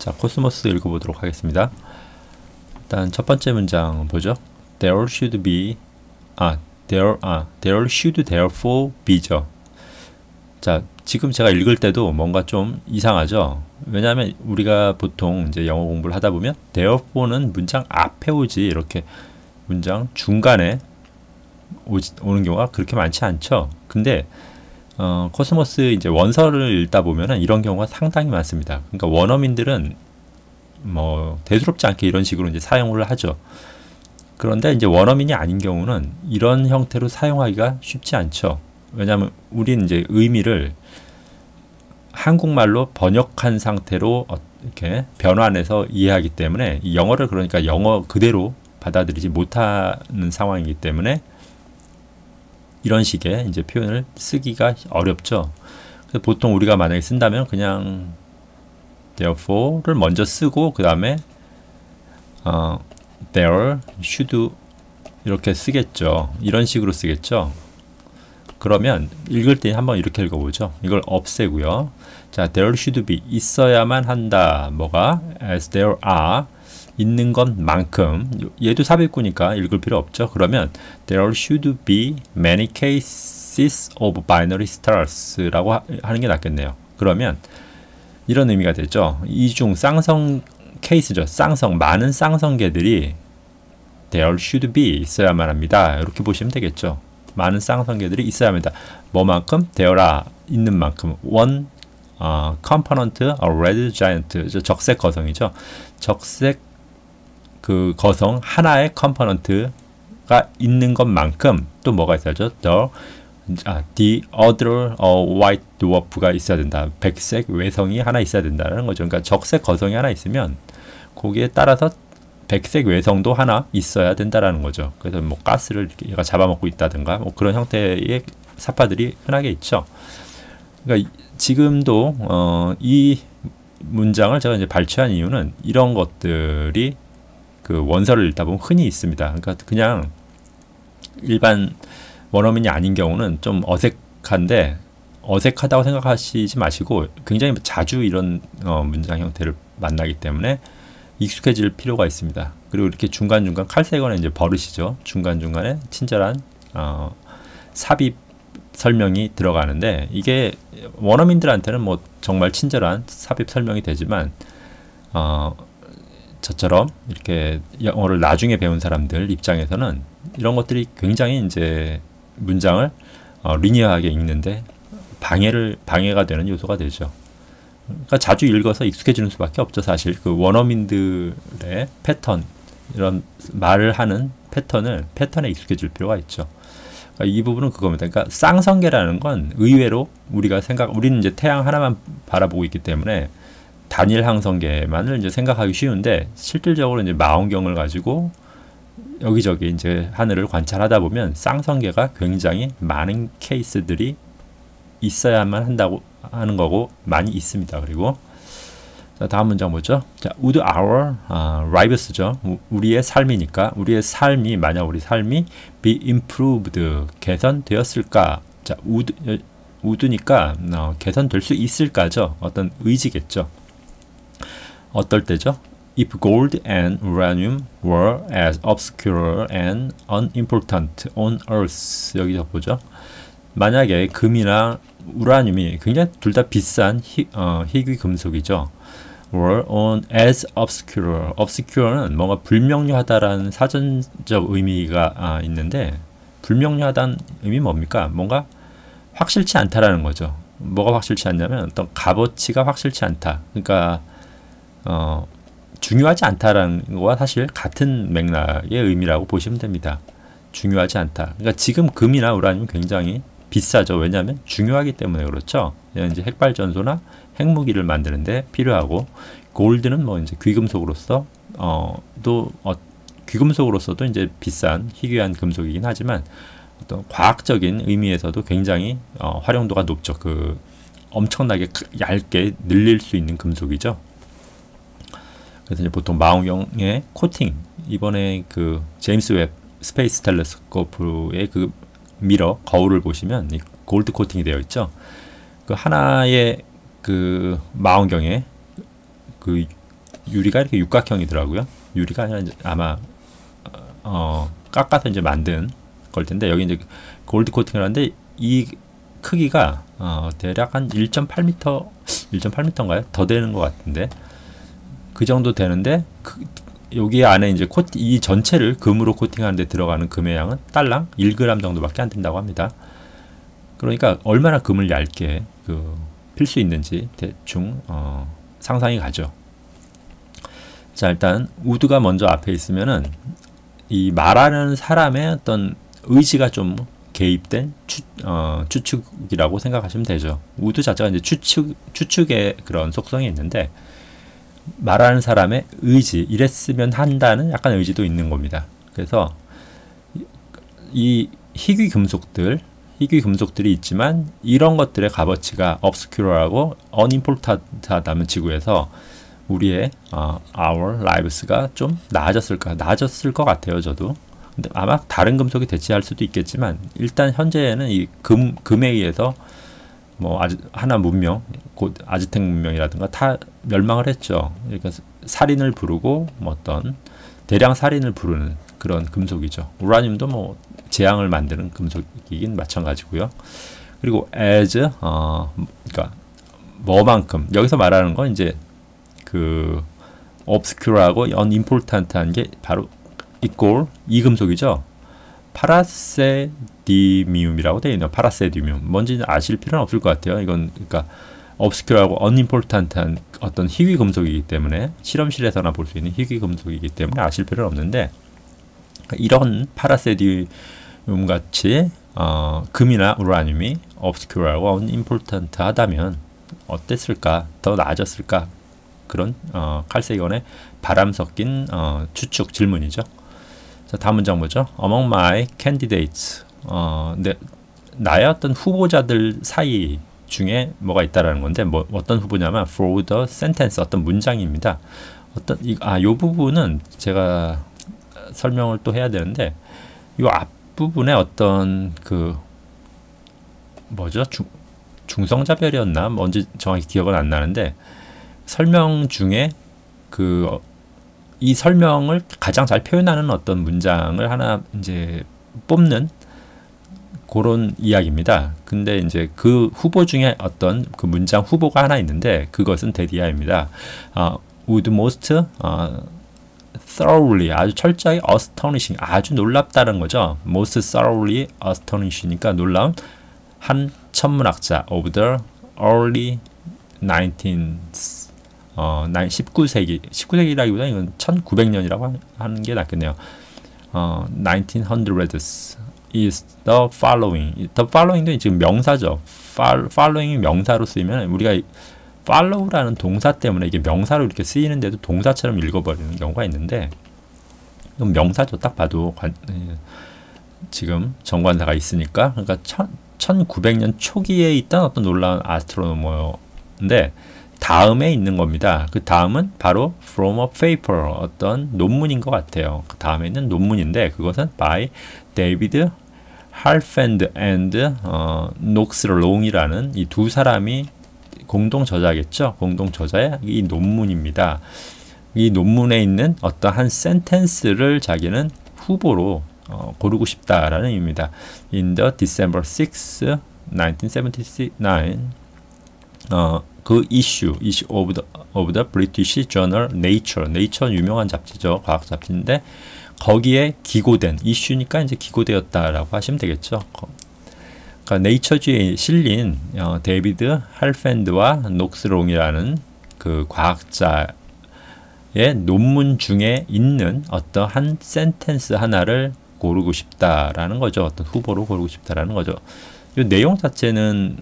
자, 코스모스 읽어보도록 하겠습니다. 일단 첫 번째 문장 보죠. There should be there should therefore be죠. 자, 지금 제가 읽을 때도 뭔가 좀 이상하죠. 왜냐하면 우리가 보통 이제 영어 공부를 하다 보면 therefore는 문장 앞에 오지 이렇게 문장 중간에 오는 경우가 그렇게 많지 않죠. 근데 코스모스 이제 원서를 읽다 보면은 이런 경우가 상당히 많습니다. 그러니까 원어민들은 뭐 대수롭지 않게 이런 식으로 이제 사용을 하죠. 그런데 이제 원어민이 아닌 경우는 이런 형태로 사용하기가 쉽지 않죠. 왜냐하면 우리는 이제 의미를 한국말로 번역한 상태로 이렇게 변환해서 이해하기 때문에 이 영어를 그러니까 영어 그대로 받아들이지 못하는 상황이기 때문에 이런 식의 이제 표현을 쓰기가 어렵죠. 그래서 보통 우리가 만약에 쓴다면 그냥 therefore를 먼저 쓰고 그 다음에 there should 이렇게 쓰겠죠. 이런 식으로 쓰겠죠. 그러면 읽을 때 한번 이렇게 읽어보죠. 이걸 없애고요. 자, there should be 있어야만 한다. 뭐가? as there are 있는 것만큼. 얘도 삽입구니까 읽을 필요 없죠. 그러면 there should be many cases of binary stars라고 하는 게 낫겠네요. 그러면 이런 의미가 되죠. 이중 쌍성 케이스죠. 쌍성 많은 쌍성계들이 there should be 있어야만 합니다. 이렇게 보시면 되겠죠. 많은 쌍성계들이 있어야 합니다. 뭐만큼? there are 있는 만큼. one component a red giant 적색 거성이죠. 적색 그 거성 하나의 컴포넌트가 있는 것만큼 또 뭐가 있어야죠? the other white dwarf가 있어야 된다. 백색 외성이 하나 있어야 된다는 거죠. 그러니까 적색 거성이 하나 있으면 거기에 따라서 백색 외성도 하나 있어야 된다라는 거죠. 그래서 뭐 가스를 이렇게 얘가 잡아먹고 있다든가 뭐 그런 형태의 사파들이 흔하게 있죠. 그러니까 지금도 이 문장을 제가 이제 발췌한 이유는 이런 것들이 그 원서를 읽다 보면 흔히 있습니다. 그러니까 그냥 일반 원어민이 아닌 경우는 좀 어색한데 어색하다고 생각하시지 마시고 굉장히 자주 이런 문장 형태를 만나기 때문에 익숙해질 필요가 있습니다. 그리고 이렇게 중간중간 칼세거는 이제 버릇이죠. 중간중간에 친절한 삽입 설명이 들어가는데 이게 원어민들한테는 뭐 정말 친절한 삽입 설명이 되지만 저처럼 이렇게 영어를 나중에 배운 사람들 입장에서는 이런 것들이 굉장히 이제 문장을 리니어하게 읽는데 방해가 되는 요소가 되죠. 그러니까 자주 읽어서 익숙해지는 수밖에 없죠. 사실 그 원어민들의 패턴 이런 말을 하는 패턴에 익숙해질 필요가 있죠. 그러니까 이 부분은 그겁니다. 그러니까 쌍성계라는 건 의외로 우리는 이제 태양 하나만 바라보고 있기 때문에 단일 항성계만을 이제 생각하기 쉬운데 실질적으로 이제 망원경을 가지고 여기저기 이제 하늘을 관찰하다 보면 쌍성계가 굉장히 많은 케이스들이 있어야만 한다고 하는 거고 많이 있습니다. 그리고 자, 다음 문장 보죠. 자, would our lives죠. 우리의 삶이니까 우리의 삶이 만약 우리 삶이 be improved 개선되었을까? 자, would니까 개선될 수 있을까죠. 어떤 의지겠죠. 어떨 때죠? If gold and uranium were as obscure and unimportant on Earth 여기서 보죠. 만약에 금이나 우라늄이 굉장히 둘 다 비싼 희귀 금속이죠. were on as obscure는 뭔가 불명료하다라는 사전적 의미가 있는데 불명료하다는 의미 뭡니까? 뭔가 확실치 않다라는 거죠. 뭐가 확실치 않냐면 어떤 값어치가 확실치 않다. 그러니까 중요하지 않다라는 거와 사실 같은 맥락의 의미라고 보시면 됩니다. 중요하지 않다. 그러니까 지금 금이나 우라늄은 굉장히 비싸죠. 왜냐하면 중요하기 때문에 그렇죠. 이제 핵발전소나 핵무기를 만드는데 필요하고 골드는 뭐 이제 귀금속으로서 귀금속으로서도 이제 비싼 희귀한 금속이긴 하지만 어떤 과학적인 의미에서도 굉장히 활용도가 높죠. 그 엄청나게 얇게 늘릴 수 있는 금속이죠. 그래서 이제 보통 망원경의 코팅 이번에 그 제임스 웹 스페이스 텔레스코프의 그 미러 거울을 보시면 이 골드 코팅이 되어 있죠. 그 하나의 그 망원경에 그 유리가 이렇게 육각형이더라고요. 유리가 아니라 이제 아마 깎아서 이제 만든 걸 텐데 여기 이제 골드 코팅을 하는데 이 크기가 대략 한 1.8m, 1.8m인가요? 더 되는 것 같은데 그 정도 되는데 여기 안에 이제 이 전체를 금으로 코팅하는데 들어가는 금의 양은 딸랑 1g 정도밖에 안 된다고 합니다. 그러니까 얼마나 금을 얇게 필 수 있는지 대충 상상이 가죠. 자, 일단 우드가 먼저 앞에 있으면은 이 말하는 사람의 어떤 의지가 좀 개입된 추측이라고 생각하시면 되죠. 우드 자체가 이제 추측의 그런 속성이 있는데 말하는 사람의 의지, 이랬으면 한다는 약간 의지도 있는 겁니다. 그래서 이 희귀 금속들이 있지만 이런 것들의 값어치가 obscure하고 unimportant하다면 지구에서 우리의 our lives가 좀 나아졌을 것 같아요. 저도. 근데 아마 다른 금속이 대체할 수도 있겠지만 일단 현재는 이 금에 의해서 뭐 하나 문명, 곧 아즈텍 문명이라든가 다 멸망을 했죠. 그러니까 살인을 부르고 뭐 어떤 대량 살인을 부르는 그런 금속이죠. 우라늄도 뭐 재앙을 만드는 금속이긴 마찬가지고요. 그리고 as 그러니까 뭐만큼 여기서 말하는 건 이제 그 obscure하고 unimportant한 게 바로 equal 이 금속이죠. 파라세디뮴이라고 되어 있네요. 파라세디뮴. 뭔지 아실 필요는 없을 것 같아요. 이건 그러니까 obscure하고 unimportant한 어떤 희귀 금속이기 때문에 실험실에서나 볼 수 있는 희귀 금속이기 때문에 아실 필요는 없는데 이런 파라세디뮴 같이 금이나 우라늄이 obscure하고 unimportant하다면 어땠을까? 더 나아졌을까? 그런 칼세이건의 바람 섞인 추측 질문이죠. 자, 다음 문장 보죠. Among my candidates. 나의 어떤 후보자들 사이 중에 뭐가 있다라는 건데 어떤 후보냐면 for the sentence 어떤 문장입니다. 요 부분은 제가 설명을 또 해야 되는데 요 앞부분에 어떤 뭐죠? 중성자별이었나? 뭔지 정확히 기억은 안 나는데 설명 중에 이 설명을 가장 잘 표현하는 어떤 문장을 하나 이제 뽑는 그런 이야기입니다. 근데 이제 그 후보 중에 어떤 그 문장 후보가 하나 있는데 그것은 대디아입니다. would most thoroughly 아주 철저히 astonishing 아주 놀랍다는 거죠. most thoroughly astonishing이니까 놀라운 한 천문학자 of the early 19세기라기보다 이건 1900년이라고 하는 게 낫겠네요. 1900s is the following. the following도 지금 명사죠. following이 명사로 쓰이면 우리가 follow라는 동사 때문에 이게 명사로 이렇게 쓰이는데도 동사처럼 읽어버리는 경우가 있는데 이건 명사죠. 딱 봐도 지금 정관사가 있으니까 그러니까 1900년 초기에 있던 어떤 놀라운 아스트로노머인데 다음에 있는 겁니다. 그 다음은 바로 from a paper 어떤 논문인 것 같아요. 그 다음에 있는 논문인데 그것은 by David Halfand and Knox Long이라는 이 두 사람이 공동 저자겠죠. 공동 저자의 이 논문입니다. 이 논문에 있는 어떠한 센텐스를 자기는 후보로 고르고 싶다라는 의미입니다. In the December 6, 1979 그 issue of the British Journal Nature 유명한 잡지죠. 과학 잡지인데 거기에 기고된 이슈니까 이제 기고되었다라고 하시면 되겠죠. 그러니까 네이처지에 실린 데이비드 할펜드와 녹스롱이라는 그 과학자의 논문 중에 있는 어떠한 센텐스 하나를 고르고 싶다라는 거죠. 어떤 후보로 고르고 싶다라는 거죠. 이 내용 자체는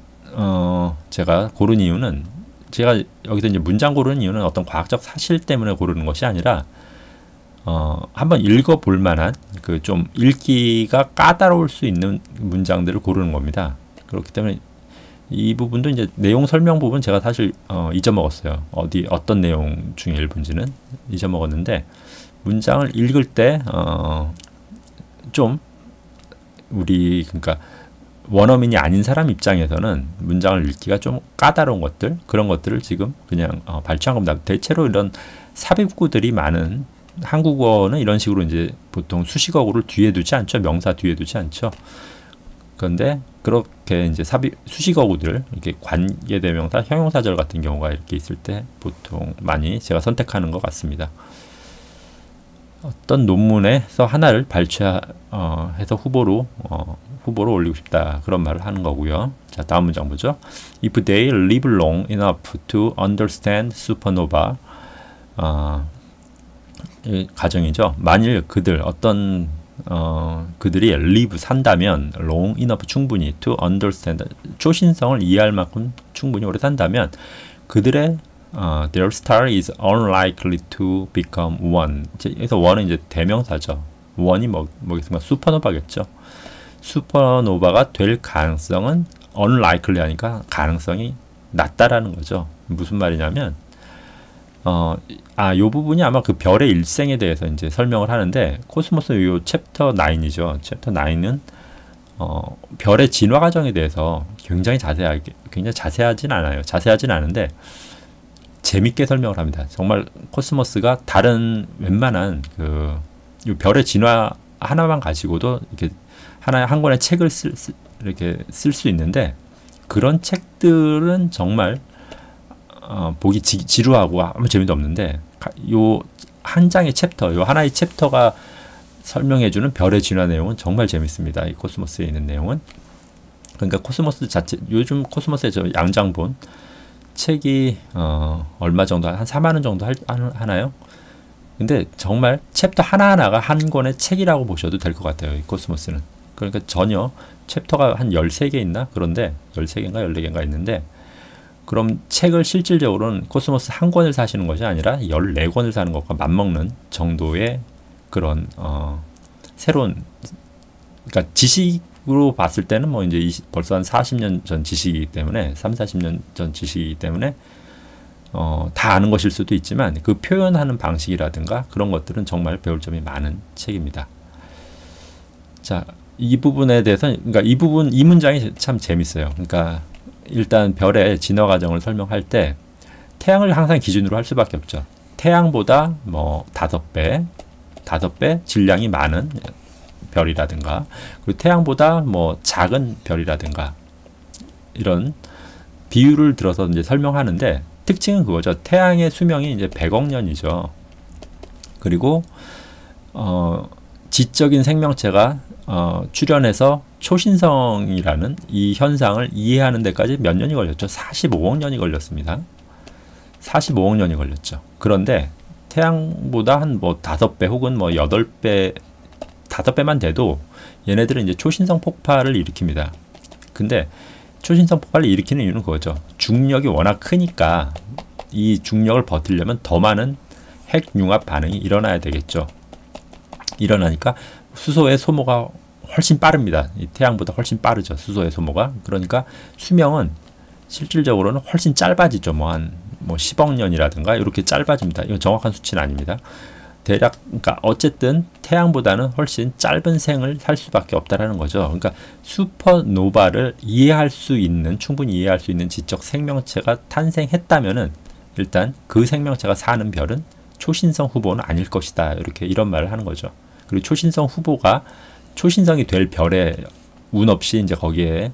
제가 고른 이유는 제가 여기서 이제 문장 고르는 이유는 어떤 과학적 사실 때문에 고르는 것이 아니라 한번 읽어볼 만한 그 좀 읽기가 까다로울 수 있는 문장들을 고르는 겁니다. 그렇기 때문에 이 부분도 이제 내용 설명 부분 제가 사실 잊어먹었어요. 어떤 내용 중에 일부인지는 잊어먹었는데 문장을 읽을 때 좀 그러니까 원어민이 아닌 사람 입장에서는 문장을 읽기가 좀 까다로운 것들, 그런 것들을 지금 그냥 발췌한 겁니다. 대체로 이런 삽입구들이 많은 한국어는 이런 식으로 이제 보통 수식어구를 뒤에 두지 않죠. 명사 뒤에 두지 않죠. 그런데 그렇게 이제 수식어구들, 이렇게 관계대명사, 형용사절 같은 경우가 이렇게 있을 때 보통 많이 제가 선택하는 것 같습니다. 어떤 논문에서 하나를 발췌해서 후보로 올리고 싶다, 그런 말을 하는 거고요. 자, 다음 문장 보죠. If they live long enough to understand supernova, 가정이죠. 만일 그들이 live 산다면, long enough 충분히, to understand 초신성을 이해할 만큼 충분히 오래 산다면, 그들의 their star is unlikely to become one. 그래서 one은 이제 대명사죠. one이 뭐겠습니까? 슈퍼노바겠죠. 슈퍼노바가 될 가능성은 unlikely 하니까 가능성이 낮다라는 거죠. 무슨 말이냐면, 요 부분이 아마 그 별의 일생에 대해서 이제 설명을 하는데, 코스모스 요 챕터 9이죠. 챕터 9은 별의 진화 과정에 대해서 굉장히 자세하진 않아요. 자세하진 않은데 재밌게 설명을 합니다. 정말 코스모스가 다른 웬만한 이 별의 진화 하나만 가지고도 이렇게 한 권의 책을 이렇게 쓸 수 있는데, 그런 책들은 정말 보기 지루하고 아무 재미도 없는데, 요 한 장의 챕터, 요 하나의 챕터가 설명해주는 별의 진화 내용은 정말 재밌습니다. 이 코스모스에 있는 내용은. 그러니까 코스모스 자체, 요즘 코스모스의 저 양장본 책이 얼마 정도, 한 4만 원 정도 하나요? 근데 정말 챕터 하나하나가 한 권의 책이라고 보셔도 될 것 같아요. 이 코스모스는. 그러니까 전혀 챕터가 한 13개 있나? 그런데 13개인가 14개인가 있는데, 그럼 책을 실질적으로는 코스모스 한 권을 사시는 것이 아니라 14권을 사는 것과 맞먹는 정도의 그런 새로운, 그러니까 지식으로 봤을 때는 뭐 이제 벌써 한 40년 전 지식이기 때문에, 40년 전 지식이기 때문에 다 아는 것일 수도 있지만, 그 표현하는 방식이라든가 그런 것들은 정말 배울 점이 많은 책입니다. 자, 이 부분에 대해서, 그러니까 이 문장이 참 재밌어요. 그러니까 일단 별의 진화 과정을 설명할 때 태양을 항상 기준으로 할 수밖에 없죠. 태양보다 뭐 5배 질량이 많은 별이라든가, 그리고 태양보다 뭐 작은 별이라든가, 이런 비율을 들어서 이제 설명하는데, 특징은 그거죠. 태양의 수명이 이제 100억 년이죠. 그리고 지적인 생명체가 출현해서 초신성이라는 이 현상을 이해하는 데까지 몇 년이 걸렸죠? 45억 년이 걸렸습니다. 45억 년이 걸렸죠. 그런데 태양보다 한 뭐 5배 혹은 뭐 8배, 5배만 돼도 얘네들은 이제 초신성 폭발을 일으킵니다. 근데 초신성 폭발을 일으키는 이유는 그거죠. 중력이 워낙 크니까 이 중력을 버티려면 더 많은 핵융합 반응이 일어나야 되겠죠. 일어나니까 수소의 소모가 훨씬 빠릅니다. 이 태양보다 훨씬 빠르죠. 수소의 소모가. 그러니까 수명은 실질적으로는 훨씬 짧아지죠. 뭐 10억 년이라든가 이렇게 짧아집니다. 이건 정확한 수치는 아닙니다. 대략, 그러니까 어쨌든 태양보다는 훨씬 짧은 생을 살 수밖에 없다라는 거죠. 그러니까 슈퍼노바를 충분히 이해할 수 있는 지적 생명체가 탄생했다면은 일단 그 생명체가 사는 별은 초신성 후보는 아닐 것이다. 이런 말을 하는 거죠. 그리고 초신성이 될 별에 운 없이 이제 거기에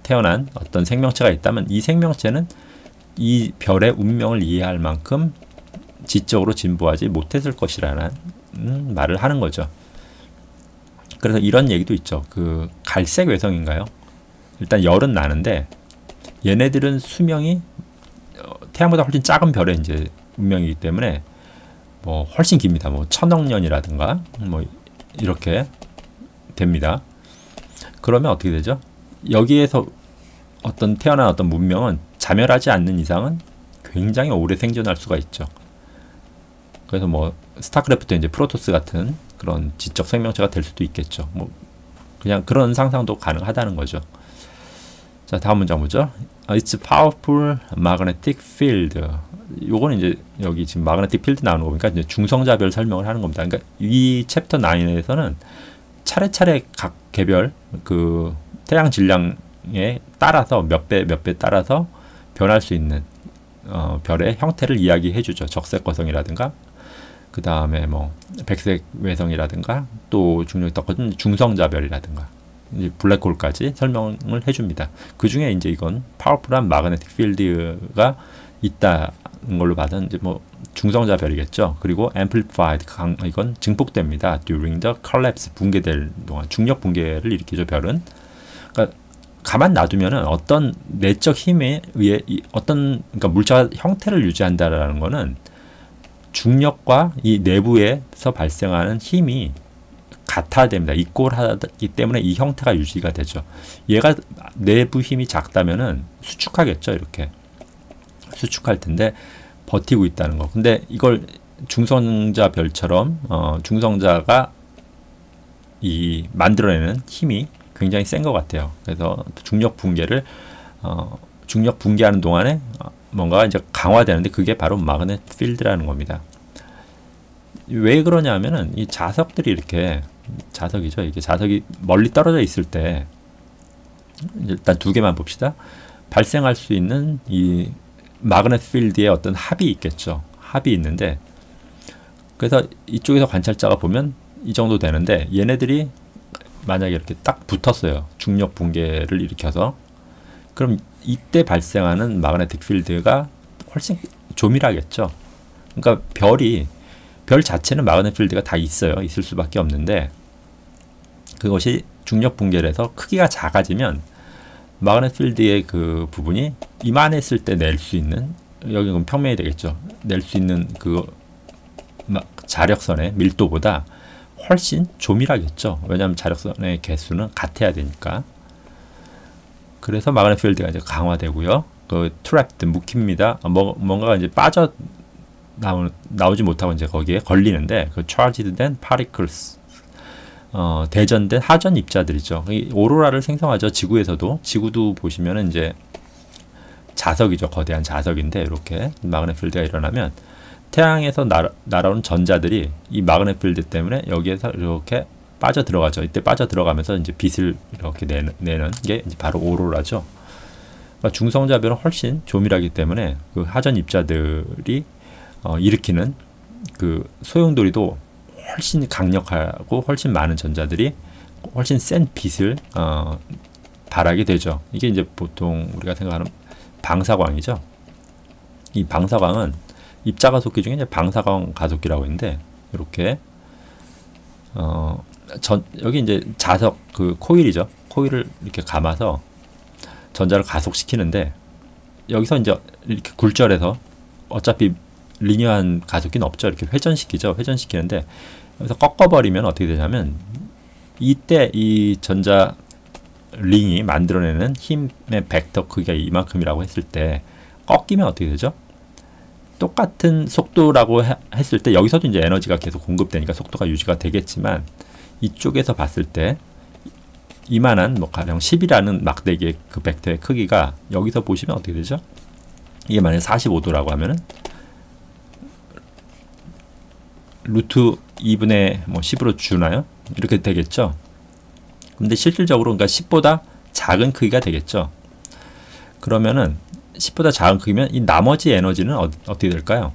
태어난 어떤 생명체가 있다면, 이 생명체는 이 별의 운명을 이해할 만큼 지적으로 진보하지 못했을 것이라는 말을 하는 거죠. 그래서 이런 얘기도 있죠. 그 갈색 외성인가요? 일단 열은 나는데 얘네들은 수명이 태양보다 훨씬 작은 별의 이제 운명이기 때문에 뭐 훨씬 깁니다. 뭐 1000억 년이라든가 뭐 이렇게 됩니다. 그러면 어떻게 되죠? 여기에서 태어난 어떤 문명은 자멸하지 않는 이상은 굉장히 오래 생존할 수가 있죠. 그래서 뭐 스타크래프트 이제 프로토스 같은 그런 지적 생명체가 될 수도 있겠죠. 뭐 그냥 그런 상상도 가능하다는 거죠. 자, 다음 문장 보죠. It's powerful magnetic field. 요거는 이제 여기 지금 magnetic field 나오는 거 보니까 이제 중성자별 설명을 하는 겁니다. 그러니까 이 챕터 9에서는 차례차례 각 개별 태양 질량에 따라서 몇 배 따라서 변할 수 있는 별의 형태를 이야기해 주죠. 적색거성이라든가 그 다음에 뭐 백색 외성이라든가 또 중력이 더 커진 중성자별이라든가 이제 블랙홀까지 설명을 해줍니다. 그 중에 이제 이건 파워풀한 마그네틱 필드가 있다는 걸로 봐서 이제 뭐 중성자별이겠죠. 그리고 amplified 이건 증폭됩니다. during the collapse 붕괴될 동안 중력 붕괴를 일으키죠. 별은. 그러니까 가만 놔두면은 어떤 내적 힘에 의해 어떤 그러니까 물체가 형태를 유지한다라는 거는 중력과 이 내부에서 발생하는 힘이 같아야 됩니다. 이꼴하기 때문에 이 형태가 유지가 되죠. 얘가 내부 힘이 작다면은 수축하겠죠. 이렇게 수축할 텐데 버티고 있다는 거. 근데 이걸 중성자 별처럼 중성자가 이 만들어내는 힘이 굉장히 센 것 같아요. 그래서 중력 붕괴를 중력 붕괴하는 동안에 뭔가 이제 강화되는데 그게 바로 마그넷 필드라는 겁니다. 왜 그러냐면은 이 자석들이 이렇게 자석이죠. 이게 자석이 멀리 떨어져 있을 때 일단 두 개만 봅시다. 발생할 수 있는 이 마그넷 필드의 어떤 합이 있겠죠. 합이 있는데 그래서 이쪽에서 관찰자가 보면 이 정도 되는데 얘네들이 만약에 이렇게 딱 붙었어요. 중력 붕괴를 일으켜서 그럼 이때 발생하는 마그네틱 필드가 훨씬 조밀하겠죠. 그러니까 별 자체는 마그네틱 필드가 다 있어요. 있을 수밖에 없는데 그것이 중력 붕괴를 해서 크기가 작아지면 마그네틱 필드의 그 부분이 이만했을 때 낼 수 있는 여기는 평면이 되겠죠. 낼 수 있는 그 자력선의 밀도보다 훨씬 조밀하겠죠. 왜냐하면 자력선의 개수는 같아야 되니까. 그래서 마그네틱 필드가 이제 강화되고요. 그 트랩드 묵힙니다. 뭔가가 이제 빠져 나오지 못하고 이제 거기에 걸리는데 그 charged then particles 대전된 하전 입자들이죠. 이 오로라를 생성하죠. 지구에서도. 지구도 보시면은 이제 자석이죠. 거대한 자석인데 이렇게 마그네틱 필드가 일어나면 태양에서 날아오는 전자들이 이 마그네틱 필드 때문에 여기에서 이렇게 빠져 들어가죠. 이때 빠져 들어가면서 이제 빛을 이렇게 내는 게 이제 바로 오로라죠. 그러니까 중성자별은 훨씬 조밀하기 때문에 그 하전 입자들이 일으키는 그 소용돌이도 훨씬 강력하고 훨씬 많은 전자들이 훨씬 센 빛을 발하게 되죠. 이게 이제 보통 우리가 생각하는 방사광이죠. 이 방사광은 입자 가속기 중에 이제 방사광 가속기라고 있는데 이렇게 여기 이제 자석 그 코일이죠. 코일을 이렇게 감아서 전자를 가속시키는데 여기서 이제 이렇게 굴절해서 어차피 리니어한 가속기는 없죠. 이렇게 회전시키죠. 회전시키는데 여기서 꺾어버리면 어떻게 되냐면 이때 이 전자 링이 만들어내는 힘의 벡터 크기가 이만큼이라고 했을 때 꺾이면 어떻게 되죠? 똑같은 속도라고 했을 때 여기서도 이제 에너지가 계속 공급되니까 속도가 유지가 되겠지만 이쪽에서 봤을 때 이만한 뭐 가령 10이라는 막대기의 그 벡터의 크기가 여기서 보시면 어떻게 되죠? 이게 만약에 45도라고 하면은 루트 2분의 뭐 10으로 주나요? 이렇게 되겠죠. 근데 실질적으로 그러니까 10보다 작은 크기가 되겠죠. 그러면은 10보다 작은 크기면 이 나머지 에너지는 어떻게 될까요?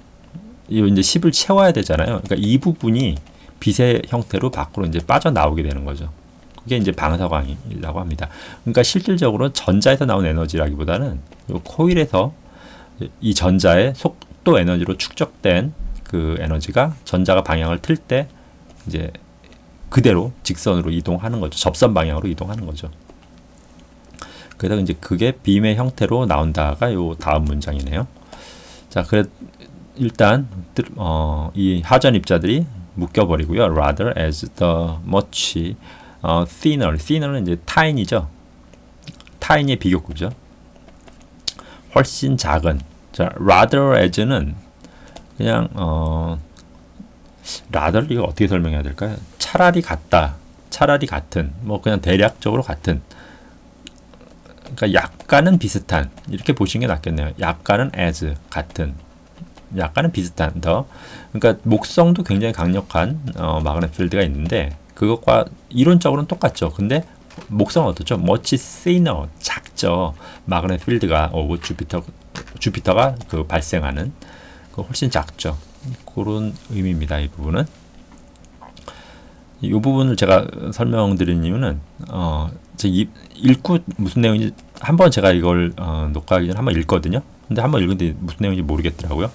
이 이제 10을 채워야 되잖아요. 그러니까 이 부분이 빛의 형태로 밖으로 이제 빠져나오게 되는 거죠. 그게 이제 방사광이라고 합니다. 그러니까 실질적으로 전자에서 나온 에너지라기보다는 이 코일에서 이 전자의 속도 에너지로 축적된 그 에너지가 전자가 방향을 틀 때 이제 그대로 직선으로 이동하는 거죠. 접선 방향으로 이동하는 거죠. 그래서 이제 그게 빔의 형태로 나온다가 요 다음 문장이네요. 자, 그래 일단 이 하전 입자들이 묶여버리고요. Rather as the much thinner. thinner는 이제 tiny죠. tiny의 비교급이죠. 훨씬 작은. 자, rather as는 그냥 rather 이거 어떻게 설명해야 될까요? 차라리 같다, 차라리 같은, 뭐 그냥 대략적으로 같은. 그러니까 약간은 비슷한 이렇게 보시는 게 낫겠네요. 약간은 as 같은, 약간은 비슷한 더. 그러니까 목성도 굉장히 강력한 마그넷 필드가 있는데 그것과 이론적으로는 똑같죠. 근데 목성은 어떻죠? much thinner, 작죠. 마그넷 필드가 오브 주피터가 그 발생하는 그 훨씬 작죠. 그런 의미입니다. 이 부분은. 이 부분을 제가 설명드린 이유는 읽고 무슨 내용인지 한번 제가 이걸 녹화하기 전에 한번 읽거든요. 근데 한번 읽은데 무슨 내용인지 모르겠더라고요.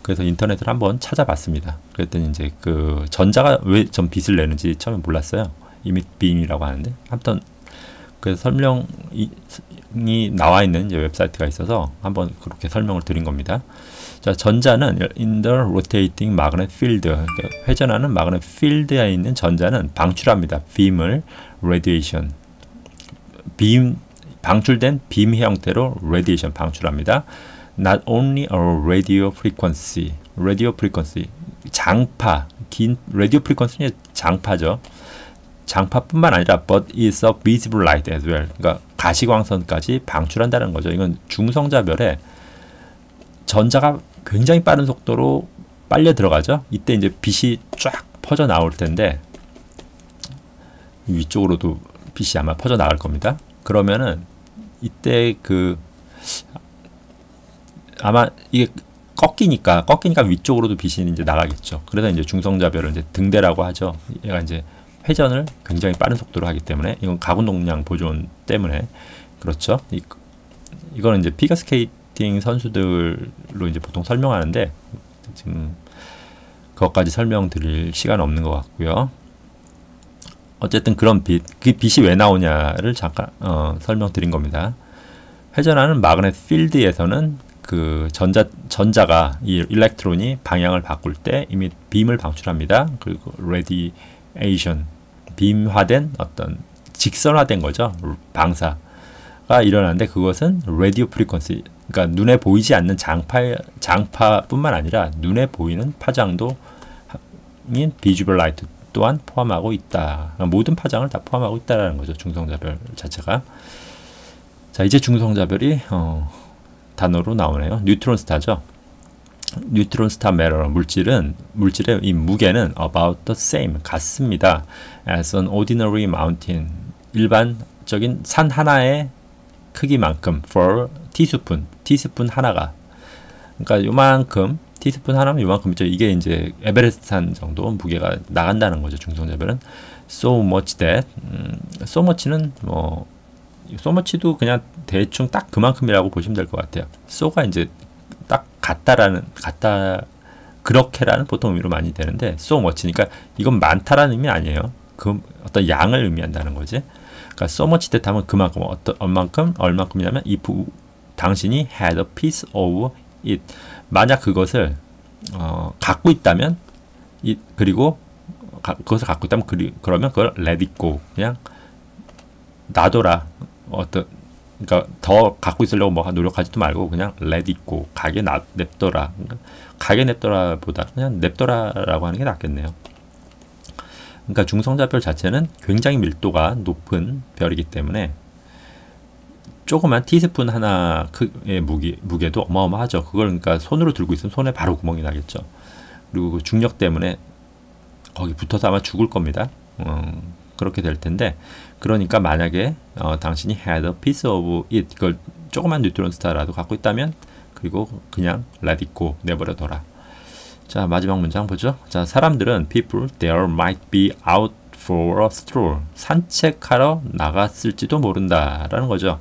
그래서 인터넷을 한번 찾아봤습니다. 그랬더니 이제 그 전자가 왜 좀 빛을 내는지 처음에 몰랐어요. 이밋 빔이라고 하는데 아무튼 그래서 설명이 나와 있는 이제 웹사이트가 있어서 한번 그렇게 설명을 드린 겁니다. 자, 전자는 in the rotating magnet field, 회전하는 마그넷 필드에 있는 전자는 방출합니다. 빔을 radiation, 방출된 빔 형태로 radiation 방출합니다. Not only a radio frequency, 장파, 긴 radio frequency는 장파죠. 장파뿐만 아니라 but is a visible light as well. 그러니까 가시광선까지 방출한다는 거죠. 이건 중성자별에 전자가 굉장히 빠른 속도로 빨려 들어가죠. 이때 이제 빛이 쫙 퍼져 나올 텐데 위쪽으로도 빛이 아마 퍼져 나갈 겁니다. 그러면은 이때 그 아마 이게 꺾이니까 위쪽으로도 빛이 이제 나가겠죠. 그래서 이제 중성자별을 이제 등대라고 하죠. 얘가 이제 회전을 굉장히 빠른 속도로 하기 때문에 이건 가군동량 보존 때문에 그렇죠. 이거는 이제 피겨스케이팅 선수들로 이제 보통 설명하는데 지금 그것까지 설명드릴 시간 없는 것 같고요. 어쨌든 그런 빛, 그 빛이 왜 나오냐를 잠깐 설명드린 겁니다. 회전하는 마그넷 필드에서는 그 전자가 이 일렉트론이 방향을 바꿀 때 이미 빔을 방출합니다. 그리고 레디에이션, 빔화된 어떤 직선화된 거죠. 방사가 일어나는데 그것은 라디오 프리퀀시, 그러니까 눈에 보이지 않는 장파뿐만 아니라 눈에 보이는 파장도 비주얼 라이트 또한 포함하고 있다. 그러니까 모든 파장을 다 포함하고 있다라는 거죠. 중성자별 자체가. 자, 이제 중성자별이 단어로 나오네요. 뉴트론 스타죠. 뉴트론 스타 매터, 물질의 이 무게는 about the same, 같습니다. as an ordinary mountain, 일반적인 산 하나의 크기만큼 for teaspoon 하나가, 그러니까 요만큼, 티스푼 하나면 요만큼이죠. 이게 이제 에베레스트 산 정도 무게가 나간다는 거죠. 중성자별은 so much that, so much는 뭐 so much도 그냥 대충 딱 그만큼이라고 보시면 될 것 같아요. so가 이제 딱 그렇게라는 보통 의미로 많이 되는데 so much니까 이건 많다라는 의미 아니에요. 그 어떤 양을 의미한다는 거지. 그러니까 so much that 하면 그만큼, 얼만큼이냐면 당신이 had a piece of it. 만약 그것을 갖고 있다면, 그리고 그것을 갖고 있다면 그러면 그걸 let it go, 그냥 놔둬라. 그러니까 더 갖고 있으려고 뭐 노력하지도 말고 그냥 let it go, 가게 냅둬라. 가게 냅둬라보다 그냥 냅둬라라고 하는 게 낫겠네요. 그러니까 중성자별 자체는 굉장히 밀도가 높은 별이기 때문에 조그만 티스푼 하나의 무게도 어마어마하죠. 그걸 그러니까 손으로 들고 있으면 손에 바로 구멍이 나겠죠. 그리고 그 중력 때문에 거기 붙어서 아마 죽을 겁니다. 그렇게 될 텐데, 그러니까 만약에 당신이 had a piece of it, 그걸 조그만 뉴트론 스타라도 갖고 있다면, 그리고 그냥 let it go, 내버려둬라. 자, 마지막 문장 보죠. 자, 사람들은 people there might be out for a stroll, 산책하러 나갔을지도 모른다라는 거죠.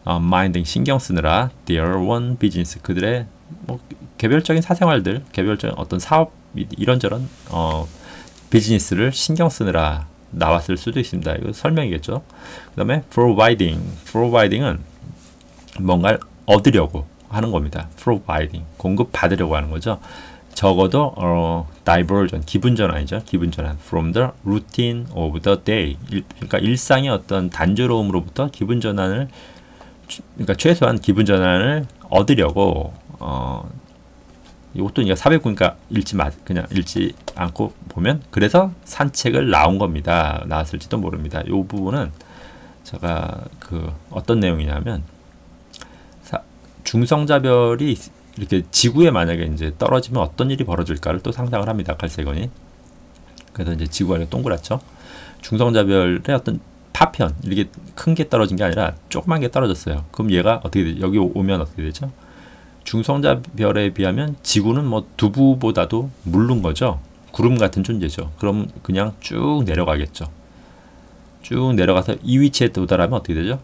minding, 신경 쓰느라, their own business, 그들의 뭐 개별적인 사생활들, 개별적인 어떤 사업, 이런저런 비즈니스를 신경 쓰느라 나왔을 수도 있습니다. 이거 설명이겠죠. 그 다음에 providing은 뭔가를 얻으려고 하는 겁니다. providing, 공급받으려고 하는 거죠. 적어도 diversion, 기분전환이죠. 기분전환. from the routine of the day. 그러니까 일상의 어떤 단조로움으로부터 기분전환을, 그러니까 최소한 기분전환을 얻으려고 이것도 이제 400구니까 그냥 읽지 않고 보면, 그래서 산책을 나온 겁니다. 나왔을지도 모릅니다. 이 부분은 제가 어떤 내용이냐면, 중성자별이 이렇게 지구에 만약에 이제 떨어지면 어떤 일이 벌어질까를 또 상상을 합니다. 칼세건이. 그래서 이제 지구가 동그랗죠. 중성자별의 어떤 파편 이렇게 큰 게 떨어진 게 아니라 조그만 게 떨어졌어요. 그럼 얘가 어떻게 되죠? 여기 오면 어떻게 되죠? 중성자별에 비하면 지구는 뭐 두부보다도 물른 거죠. 구름 같은 존재죠. 그럼 그냥 쭉 내려가겠죠. 쭉 내려가서 이 위치에 도달하면 어떻게 되죠?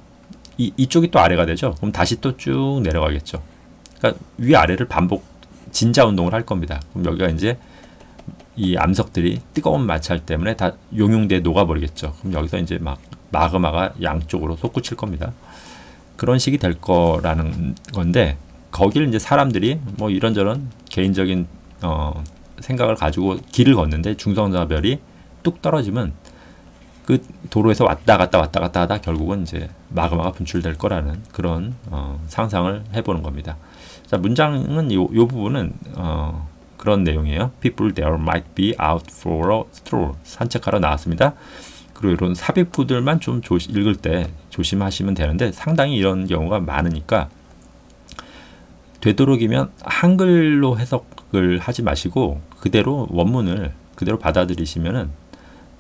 이쪽이 또 아래가 되죠. 그럼 다시 또 쭉 내려가겠죠. 그러니까 위아래를 반복 진자 운동을 할 겁니다. 그럼 여기가 이제 이 암석들이 뜨거운 마찰 때문에 다 용융대에 녹아버리겠죠. 그럼 여기서 이제 막 마그마가 양쪽으로 솟구칠 겁니다. 그런 식이 될 거라는 건데, 거기를 이제 사람들이 뭐 이런저런 개인적인 생각을 가지고 길을 걷는데 중성자별이 뚝 떨어지면 그 도로에서 왔다 갔다 하다 결국은 이제 마그마가 분출될 거라는 그런 상상을 해보는 겁니다. 자, 문장은 요 부분은 그런 내용이에요. People there might be out for a stroll. 산책하러 나왔습니다. 그리고 이런 삽입구들만 좀 읽을 때 조심하시면 되는데, 상당히 이런 경우가 많으니까 되도록이면 한글로 해석을 하지 마시고 그대로 원문을 그대로 받아들이시면은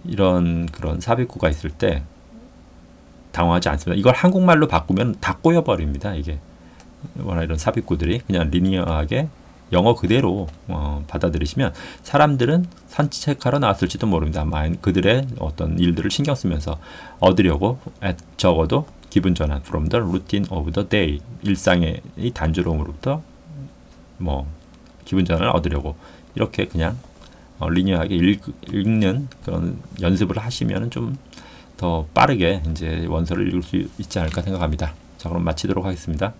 이런 그런 삽입구가 있을 때 당황하지 않습니다. 이걸 한국말로 바꾸면 다 꼬여버립니다. 이게 워낙 이런 삽입구들이 그냥 리니어하게 영어 그대로 받아들이시면 사람들은 산책하러 나왔을지도 모릅니다. 그들의 어떤 일들을 신경 쓰면서 얻으려고 적어도 기분 전환 from the routine of the day, 일상의 이 단조로움으로부터 뭐 기분 전환을 얻으려고 이렇게 그냥 리니어하게 읽는 그런 연습을 하시면 좀 더 빠르게 이제 원서를 읽을 수 있지 않을까 생각합니다. 자, 그럼 마치도록 하겠습니다.